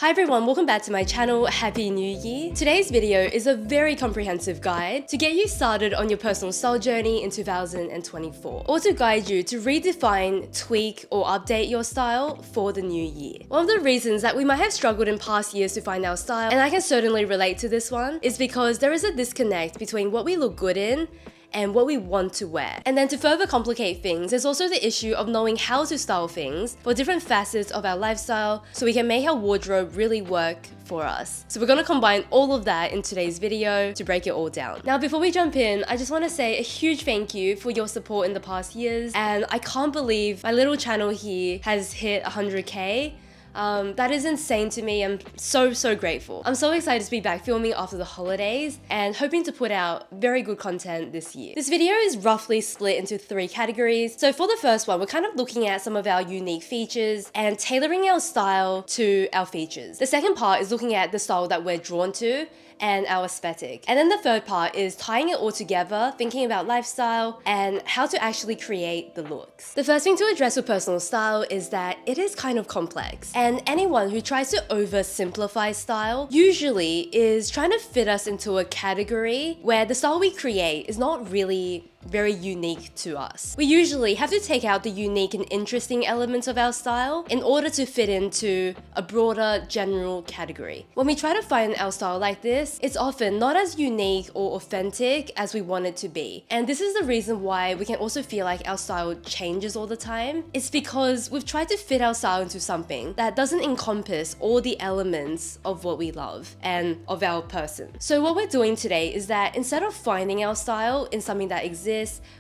Hi everyone, welcome back to my channel. Happy New Year. Today's video is a very comprehensive guide to get you started on your personal style journey in 2024, or to guide you to redefine, tweak, or update your style for the new year. One of the reasons that we might have struggled in past years to find our style, and I can certainly relate to this one, is because there is a disconnect between what we look good in and what we want to wear. And then to further complicate things, there's also the issue of knowing how to style things for different facets of our lifestyle so we can make our wardrobe really work for us. So we're gonna combine all of that in today's video to break it all down. Now, before we jump in, I just wanna say a huge thank you for your support in the past years. And I can't believe my little channel here has hit 100K. That is insane to me. I'm so grateful. I'm so excited to be back filming after the holidays and hoping to put out very good content this year. This video is roughly split into 3 categories. So for the first one, we're kind of looking at some of our unique features and tailoring our style to our features. The second part is looking at the style that we're drawn to and our aesthetic. And then the third part is tying it all together, thinking about lifestyle and how to actually create the looks. The first thing to address with personal style is that it is kind of complex. And anyone who tries to oversimplify style usually is trying to fit us into a category where the style we create is not really very unique to us. We usually have to take out the unique and interesting elements of our style in order to fit into a broader general category. When we try to find our style like this, it's often not as unique or authentic as we want it to be. And this is the reason why we can also feel like our style changes all the time. It's because we've tried to fit our style into something that doesn't encompass all the elements of what we love and of our person. So what we're doing today is that instead of finding our style in something that exists,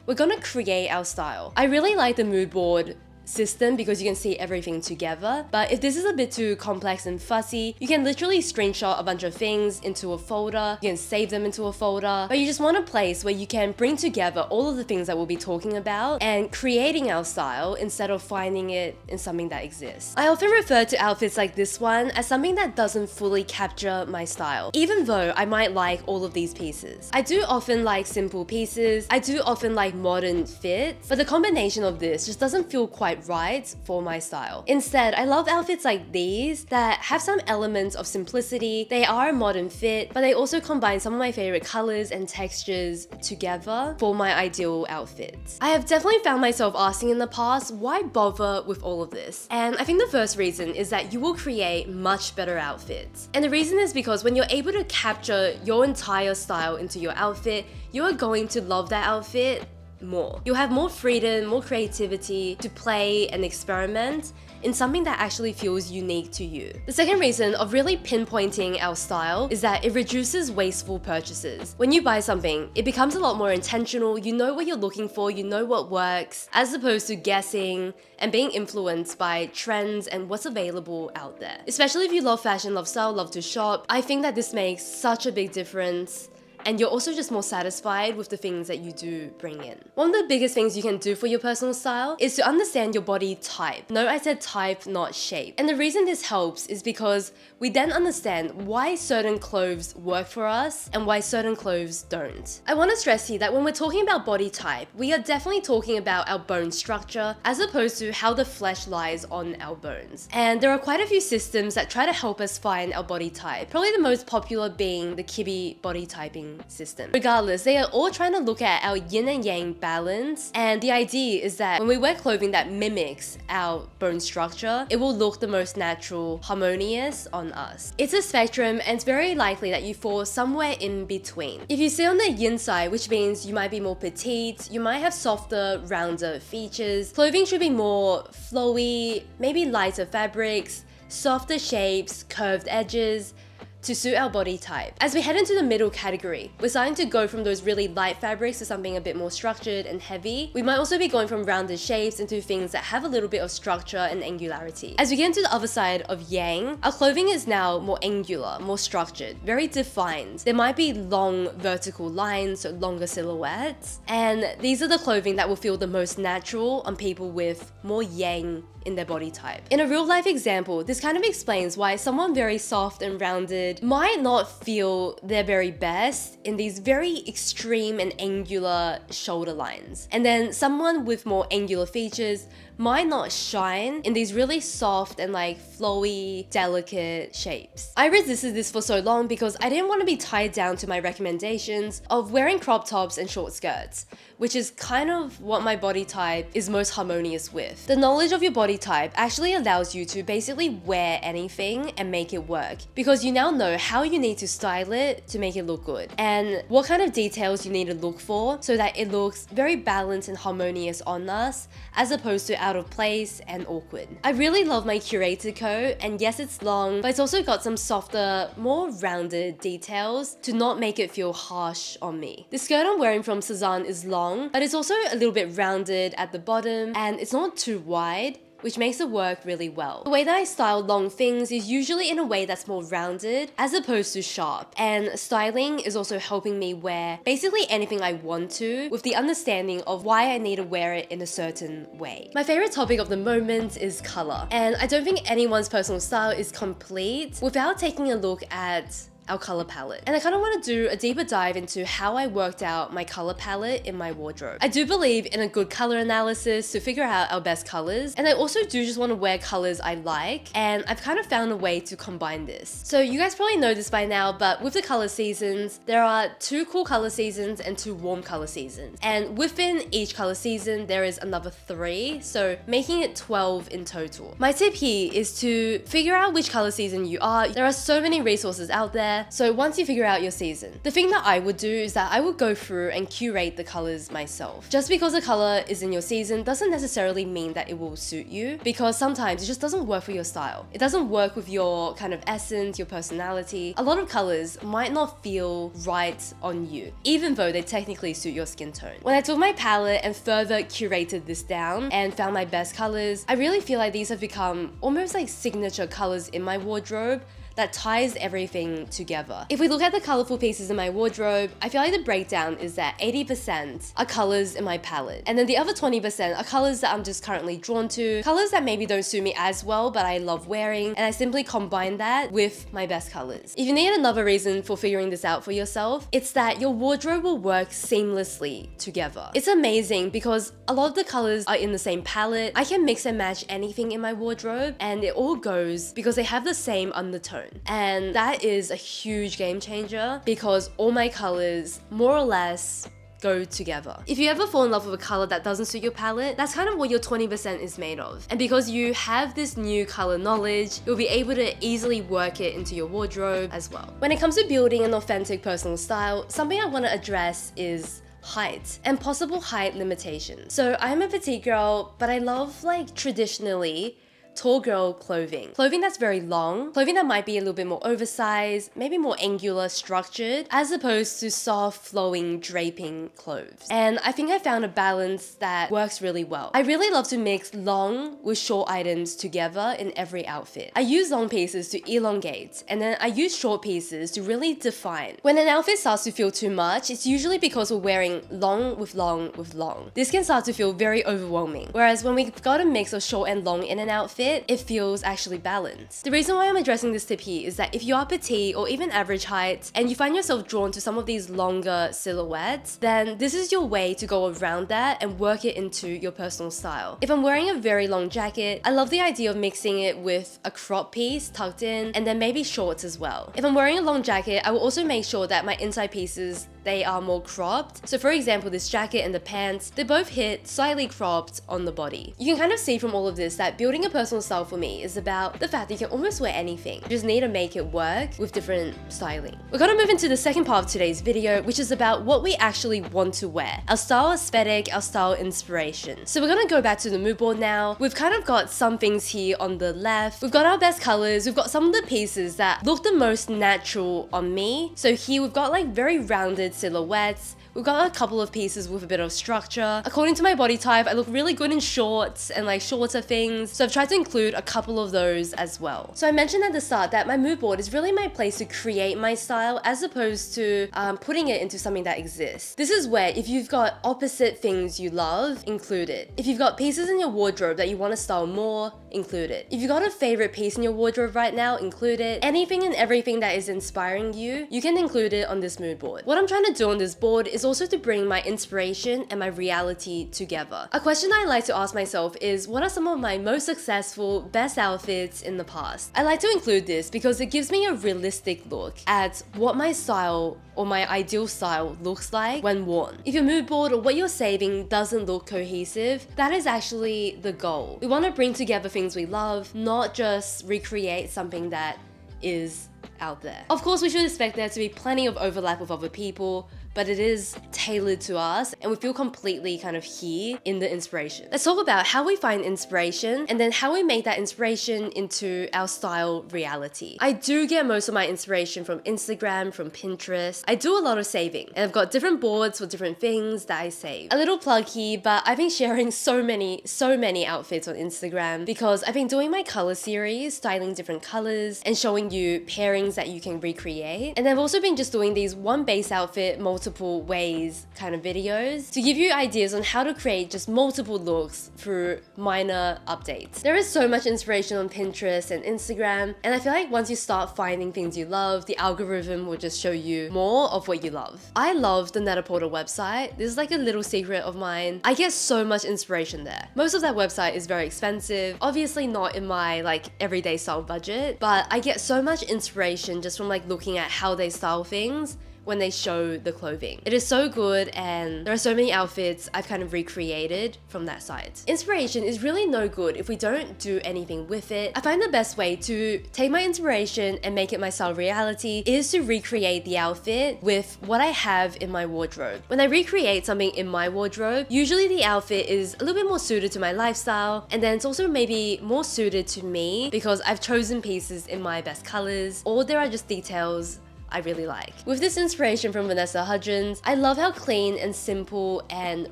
we're gonna create our style. I really like the mood board system because you can see everything together, but if this is a bit too complex and fussy, you can literally screenshot a bunch of things into a folder, you can save them into a folder, but you just want a place where you can bring together all of the things that we'll be talking about and creating our style instead of finding it in something that exists. I often refer to outfits like this one as something that doesn't fully capture my style, even though I might like all of these pieces. I do often like simple pieces, I do often like modern fits, but the combination of this just doesn't feel quite right for my style. Instead, I love outfits like these that have some elements of simplicity. They are a modern fit, but they also combine some of my favorite colors and textures together for my ideal outfits. I have definitely found myself asking in the past, why bother with all of this? And I think the first reason is that you will create much better outfits. And the reason is because when you're able to capture your entire style into your outfit, you are going to love that outfit more. You'll have more freedom, more creativity to play and experiment in something that actually feels unique to you. The second reason of really pinpointing our style is that it reduces wasteful purchases. When you buy something, it becomes a lot more intentional. You know what you're looking for, you know what works, as opposed to guessing and being influenced by trends and what's available out there. Especially if you love fashion, love style, love to shop, I think that this makes such a big difference. And you're also just more satisfied with the things that you do bring in. One of the biggest things you can do for your personal style is to understand your body type. No, I said type, not shape. And the reason this helps is because we then understand why certain clothes work for us and why certain clothes don't. I want to stress here that when we're talking about body type, we are definitely talking about our bone structure as opposed to how the flesh lies on our bones. And there are quite a few systems that try to help us find our body type. Probably the most popular being the Kibbe body typing system. Regardless, they are all trying to look at our yin and yang balance, and the idea is that when we wear clothing that mimics our bone structure, it will look the most natural, harmonious on us. It's a spectrum, and it's very likely that you fall somewhere in between. If you sit on the yin side, which means you might be more petite, you might have softer, rounder features, clothing should be more flowy, maybe lighter fabrics, softer shapes, curved edges, to suit our body type. As we head into the middle category, we're starting to go from those really light fabrics to something a bit more structured and heavy. We might also be going from rounded shapes into things that have a little bit of structure and angularity. As we get into the other side of yang, our clothing is now more angular, more structured, very defined. There might be long vertical lines, so longer silhouettes, and these are the clothing that will feel the most natural on people with more yang in their body type. In a real life example, this kind of explains why someone very soft and rounded might not feel their very best in these very extreme and angular shoulder lines. And then someone with more angular features might not shine in these really soft and like flowy, delicate shapes. I resisted this for so long because I didn't want to be tied down to my recommendations of wearing crop tops and short skirts, which is kind of what my body type is most harmonious with. The knowledge of your body type actually allows you to basically wear anything and make it work, because you now know how you need to style it to make it look good and what kind of details you need to look for so that it looks very balanced and harmonious on us as opposed to out of place and awkward. I really love my curated coat, and yes, it's long, but it's also got some softer, more rounded details to not make it feel harsh on me. The skirt I'm wearing from Sézane is long, but it's also a little bit rounded at the bottom and it's not too wide, which makes it work really well. The way that I style long things is usually in a way that's more rounded as opposed to sharp, and styling is also helping me wear basically anything I want to with the understanding of why I need to wear it in a certain way. My favorite topic of the moment is color, and I don't think anyone's personal style is complete without taking a look at our color palette. And I kind of want to do a deeper dive into how I worked out my color palette in my wardrobe. I do believe in a good color analysis to figure out our best colors, and I also do just want to wear colors I like, and I've kind of found a way to combine this. So you guys probably know this by now, but with the color seasons, there are 2 cool color seasons and 2 warm color seasons. And within each color season, there is another 3, so making it 12 in total. My tip here is to figure out which color season you are. There are so many resources out there. So once you figure out your season, the thing that I would do is that I would go through and curate the colors myself. Just because a color is in your season doesn't necessarily mean that it will suit you, because sometimes it just doesn't work for your style. It doesn't work with your kind of essence, your personality. A lot of colors might not feel right on you, even though they technically suit your skin tone. When I took my palette and further curated this down and found my best colors, I really feel like these have become almost like signature colors in my wardrobe that ties everything together. If we look at the colorful pieces in my wardrobe, I feel like the breakdown is that 80% are colors in my palette, and then the other 20% are colors that I'm just currently drawn to, colors that maybe don't suit me as well but I love wearing, and I simply combine that with my best colors. If you need another reason for figuring this out for yourself, it's that your wardrobe will work seamlessly together. It's amazing because a lot of the colors are in the same palette. I can mix and match anything in my wardrobe and it all goes because they have the same undertone. And that is a huge game changer because all my colors more or less go together. If you ever fall in love with a color that doesn't suit your palette, that's kind of what your 20% is made of. And because you have this new color knowledge, you'll be able to easily work it into your wardrobe as well. When it comes to building an authentic personal style, something I want to address is height and possible height limitations. So I'm a petite girl, but I love like traditionally tall girl clothing. Clothing that's very long, clothing that might be a little bit more oversized, maybe more angular structured, as opposed to soft, flowing, draping clothes. And I think I found a balance that works really well. I really love to mix long with short items together in every outfit. I use long pieces to elongate, and then I use short pieces to really define. When an outfit starts to feel too much, it's usually because we're wearing long with long with long. This can start to feel very overwhelming. Whereas when we've got a mix of short and long in an outfit, it feels actually balanced. The reason why I'm addressing this tip here is that if you are petite or even average height and you find yourself drawn to some of these longer silhouettes, then this is your way to go around that and work it into your personal style. If I'm wearing a very long jacket, I love the idea of mixing it with a crop piece tucked in and then maybe shorts as well. If I'm wearing a long jacket, I will also make sure that my inside pieces, they are more cropped. So for example, this jacket and the pants, they both hit slightly cropped on the body. You can kind of see from all of this that building a personal style for me is about the fact that you can almost wear anything. You just need to make it work with different styling. We're gonna move into the second part of today's video, which is about what we actually want to wear. Our style aesthetic, our style inspiration. So we're gonna go back to the mood board now. We've kind of got some things here on the left. We've got our best colors. We've got some of the pieces that look the most natural on me. So here we've got like very rounded silhouettes. We've got a couple of pieces with a bit of structure. According to my body type, I look really good in shorts and like shorter things. So I've tried to include a couple of those as well. So I mentioned at the start that my mood board is really my place to create my style as opposed to putting it into something that exists. This is where if you've got opposite things you love, include it. If you've got pieces in your wardrobe that you want to style more, include it. If you've got a favorite piece in your wardrobe right now, include it. Anything and everything that is inspiring you, you can include it on this mood board. What I'm trying to do on this board is is also to bring my inspiration and my reality together. A question I like to ask myself is, what are some of my most successful, best outfits in the past? I like to include this because it gives me a realistic look at what my style or my ideal style looks like when worn. If your mood board or what you're saving doesn't look cohesive, that is actually the goal. We want to bring together things we love, not just recreate something that is out there. Of course, we should expect there to be plenty of overlap with other people, but it is tailored to us and we feel completely kind of here in the inspiration. Let's talk about how we find inspiration and then how we make that inspiration into our style reality. I do get most of my inspiration from Instagram, from Pinterest. I do a lot of saving and I've got different boards for different things that I save. A little plug here, but I've been sharing so many outfits on Instagram because I've been doing my color series, styling different colors and showing you pairings that you can recreate. And I've also been just doing these one base outfit, multiple ways kind of videos to give you ideas on how to create just multiple looks through minor updates. There is so much inspiration on Pinterest and Instagram, and I feel like once you start finding things you love, the algorithm will just show you more of what you love. I love the Net-a-Porter website. This is like a little secret of mine. I get so much inspiration there. Most of that website is very expensive, obviously not in my like everyday style budget, but I get so much inspiration just from like looking at how they style things when they show the clothing. It is so good and there are so many outfits I've kind of recreated from that site. Inspiration is really no good if we don't do anything with it. I find the best way to take my inspiration and make it my style reality is to recreate the outfit with what I have in my wardrobe. When I recreate something in my wardrobe, usually the outfit is a little bit more suited to my lifestyle, and then it's also maybe more suited to me because I've chosen pieces in my best colors, or there are just details I really like. With this inspiration from Vanessa Hudgens, I love how clean and simple and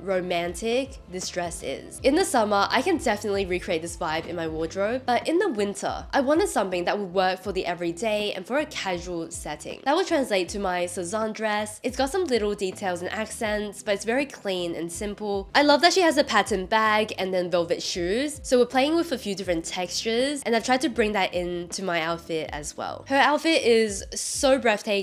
romantic this dress is. In the summer, I can definitely recreate this vibe in my wardrobe, but in the winter, I wanted something that would work for the everyday and for a casual setting. That would translate to my Cezanne dress. It's got some little details and accents, but it's very clean and simple. I love that she has a pattern bag and then velvet shoes, so we're playing with a few different textures, and I've tried to bring that into my outfit as well. Her outfit is so breathtaking,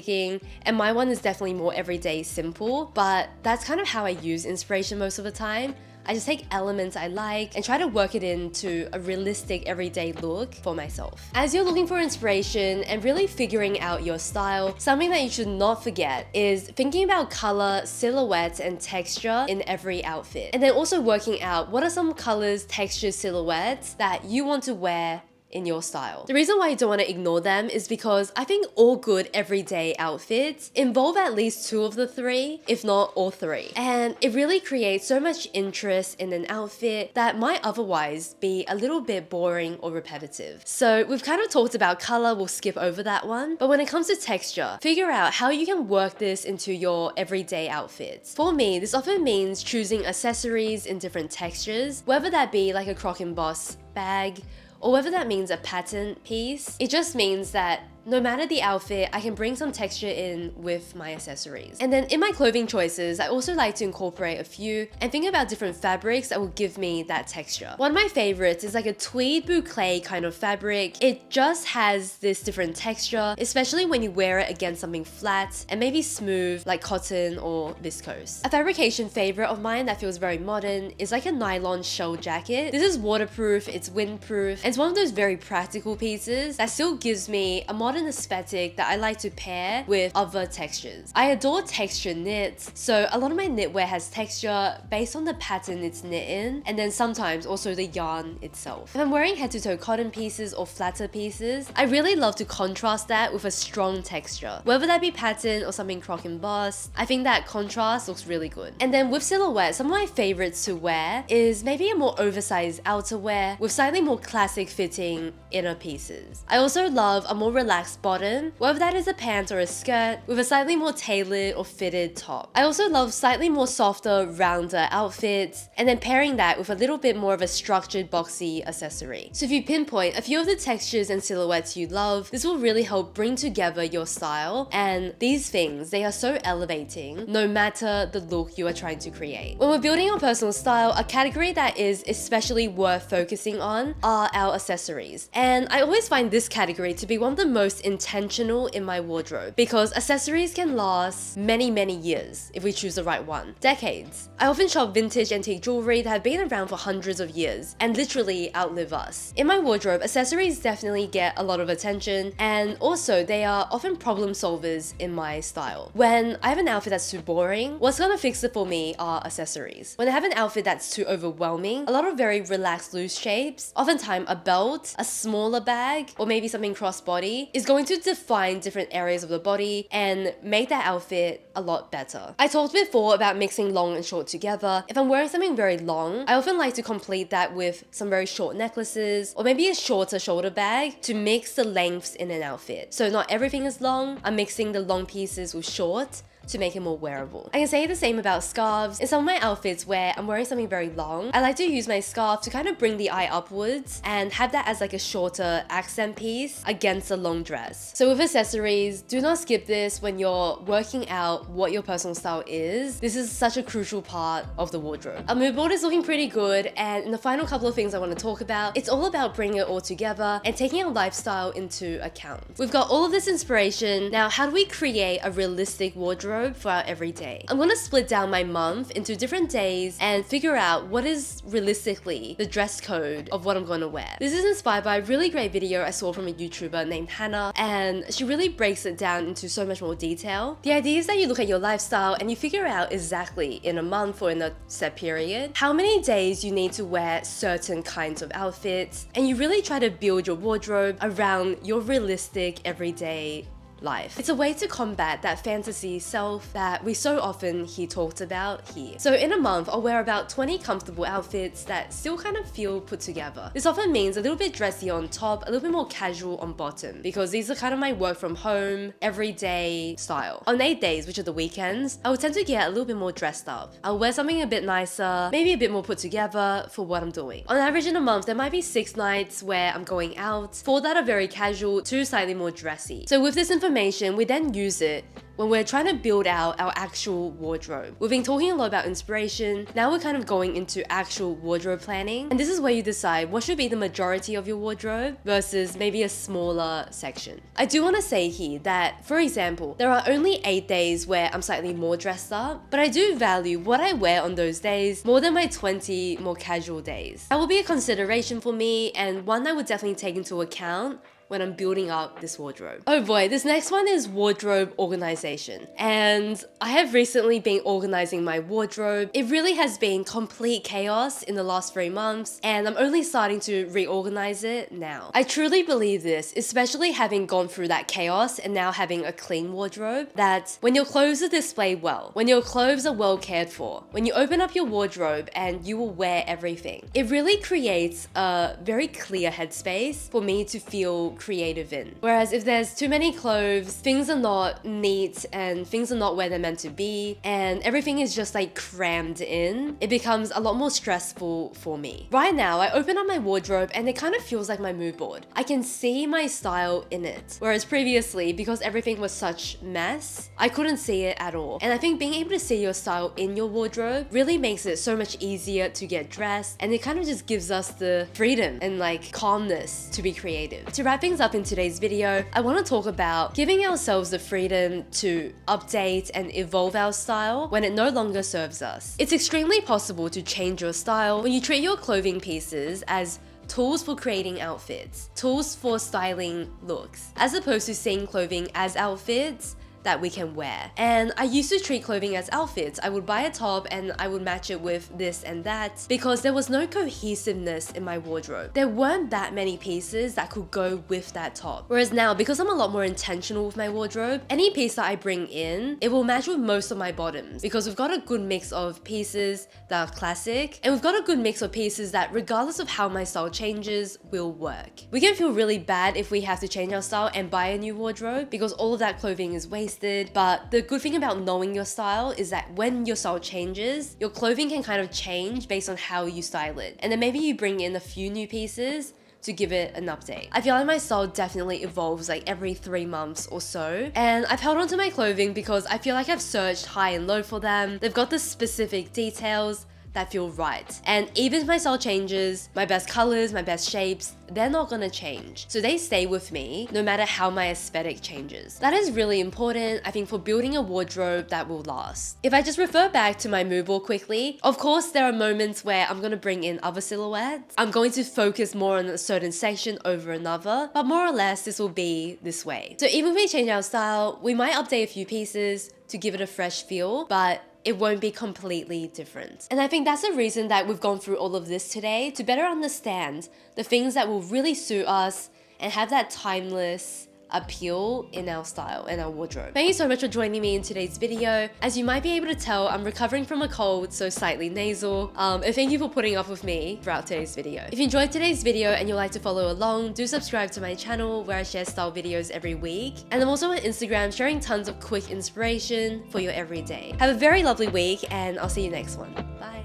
and my one is definitely more everyday simple, but that's kind of how I use inspiration most of the time. I just take elements I like and try to work it into a realistic everyday look for myself. As you're looking for inspiration and really figuring out your style, something that you should not forget is thinking about color, silhouettes, and texture in every outfit. And then also working out what are some colors, textures, silhouettes that you want to wear in your style. The reason why you don't want to ignore them is because I think all good everyday outfits involve at least two of the three, if not all three. And it really creates so much interest in an outfit that might otherwise be a little bit boring or repetitive. So we've kind of talked about color, we'll skip over that one. But when it comes to texture, figure out how you can work this into your everyday outfits. For me, this often means choosing accessories in different textures, whether that be like a Croc and Boss bag, or whether that means a pattern piece. It just means that no matter the outfit, I can bring some texture in with my accessories. And then in my clothing choices, I also like to incorporate a few and think about different fabrics that will give me that texture. One of my favorites is like a tweed boucle kind of fabric. It just has this different texture, especially when you wear it against something flat and maybe smooth like cotton or viscose. A fabrication favorite of mine that feels very modern is like a nylon shell jacket. This is waterproof, it's windproof, and it's one of those very practical pieces that still gives me a modern aesthetic that I like to pair with other textures. I adore texture knits, so a lot of my knitwear has texture based on the pattern it's knit in, and then sometimes also the yarn itself. If I'm wearing head-to-toe cotton pieces or flatter pieces, I really love to contrast that with a strong texture. Whether that be pattern or something Croc and Boss, I think that contrast looks really good. And then with silhouette, some of my favorites to wear is maybe a more oversized outerwear with slightly more classic fitting inner pieces. I also love a more relaxed bottom, whether that is a pant or a skirt, with a slightly more tailored or fitted top. I also love slightly more softer, rounder outfits, and then pairing that with a little bit more of a structured, boxy accessory. So if you pinpoint a few of the textures and silhouettes you love, this will really help bring together your style, and these things, they are so elevating no matter the look you are trying to create. When we're building your personal style, a category that is especially worth focusing on are our accessories. And I always find this category to be one of the most most intentional in my wardrobe because accessories can last many, many years if we choose the right one. Decades. I often shop vintage antique jewelry that have been around for hundreds of years and literally outlive us. In my wardrobe, accessories definitely get a lot of attention, and also they are often problem solvers in my style. When I have an outfit that's too boring, what's gonna fix it for me are accessories. When I have an outfit that's too overwhelming, a lot of very relaxed loose shapes, oftentimes a belt, a smaller bag, or maybe something crossbody is going to define different areas of the body and make that outfit a lot better. I talked before about mixing long and short together. If I'm wearing something very long, I often like to complete that with some very short necklaces or maybe a shorter shoulder bag to mix the lengths in an outfit. So not everything is long, I'm mixing the long pieces with short to make it more wearable. I can say the same about scarves. In some of my outfits where I'm wearing something very long, I like to use my scarf to kind of bring the eye upwards and have that as like a shorter accent piece against a long dress. So with accessories, do not skip this when you're working out what your personal style is. This is such a crucial part of the wardrobe. Our mood board is looking pretty good, and in the final couple of things I want to talk about, it's all about bringing it all together and taking our lifestyle into account. We've got all of this inspiration. Now, how do we create a realistic wardrobe for our everyday? I'm gonna split down my month into different days and figure out what is realistically the dress code of what I'm gonna wear. This is inspired by a really great video I saw from a YouTuber named Hannah, and she really breaks it down into so much more detail. The idea is that you look at your lifestyle and you figure out exactly in a month or in a set period how many days you need to wear certain kinds of outfits, and you really try to build your wardrobe around your realistic everyday life. It's a way to combat that fantasy self that we so often hear talked about here. So in a month, I'll wear about 20 comfortable outfits that still kind of feel put together. This often means a little bit dressy on top, a little bit more casual on bottom, because these are kind of my work from home, everyday style. On 8 days, which are the weekends, I will tend to get a little bit more dressed up. I'll wear something a bit nicer, maybe a bit more put together for what I'm doing. On average in a month, there might be 6 nights where I'm going out, 4 that are very casual, 2 slightly more dressy. So with this information, we then use it when we're trying to build out our actual wardrobe. We've been talking a lot about inspiration, now we're kind of going into actual wardrobe planning, and this is where you decide what should be the majority of your wardrobe versus maybe a smaller section. I do want to say here that, for example, there are only 8 days where I'm slightly more dressed up, but I do value what I wear on those days more than my 20 more casual days. That will be a consideration for me, and one I would definitely take into account when I'm building up this wardrobe. Oh boy, this next one is wardrobe organization. And I have recently been organizing my wardrobe. It really has been complete chaos in the last 3 months, and I'm only starting to reorganize it now. I truly believe this, especially having gone through that chaos and now having a clean wardrobe, that when your clothes are displayed well, when your clothes are well cared for, when you open up your wardrobe and you will wear everything, it really creates a very clear headspace for me to feel creative in. Whereas if there's too many clothes, things are not neat and things are not where they're meant to be, and everything is just like crammed in, it becomes a lot more stressful for me. Right now, I open up my wardrobe and it kind of feels like my mood board. I can see my style in it. Whereas previously, because everything was such mess, I couldn't see it at all. And I think being able to see your style in your wardrobe really makes it so much easier to get dressed, and it kind of just gives us the freedom and like calmness to be creative. To wrap things up in today's video, I want to talk about giving ourselves the freedom to update and evolve our style when it no longer serves us. It's extremely possible to change your style when you treat your clothing pieces as tools for creating outfits, tools for styling looks, as opposed to seeing clothing as outfits that we can wear. And I used to treat clothing as outfits. I would buy a top and I would match it with this and that because there was no cohesiveness in my wardrobe. There weren't that many pieces that could go with that top. Whereas now, because I'm a lot more intentional with my wardrobe, any piece that I bring in, it will match with most of my bottoms because we've got a good mix of pieces that are classic, and we've got a good mix of pieces that, regardless of how my style changes, will work. We can feel really bad if we have to change our style and buy a new wardrobe because all of that clothing is wasted. But the good thing about knowing your style is that when your style changes, your clothing can kind of change based on how you style it. And then maybe you bring in a few new pieces to give it an update. I feel like my style definitely evolves like every 3 months or so, and I've held on to my clothing because I feel like I've searched high and low for them. They've got the specific details that feel right. And even if my style changes, my best colors, my best shapes, they're not gonna change. So they stay with me no matter how my aesthetic changes. That is really important, I think, for building a wardrobe that will last. If I just refer back to my mood board quickly, of course there are moments where I'm gonna bring in other silhouettes. I'm going to focus more on a certain section over another, but more or less this will be this way. So even if we change our style, we might update a few pieces to give it a fresh feel, but it won't be completely different. And I think that's the reason that we've gone through all of this today, to better understand the things that will really suit us and have that timeless appeal in our style and our wardrobe. Thank you so much for joining me in today's video. As you might be able to tell, I'm recovering from a cold, so slightly nasal. And thank you for putting up with me throughout today's video. If you enjoyed today's video and you'd like to follow along, do subscribe to my channel where I share style videos every week. And I'm also on Instagram sharing tons of quick inspiration for your everyday. Have a very lovely week and I'll see you next one. Bye.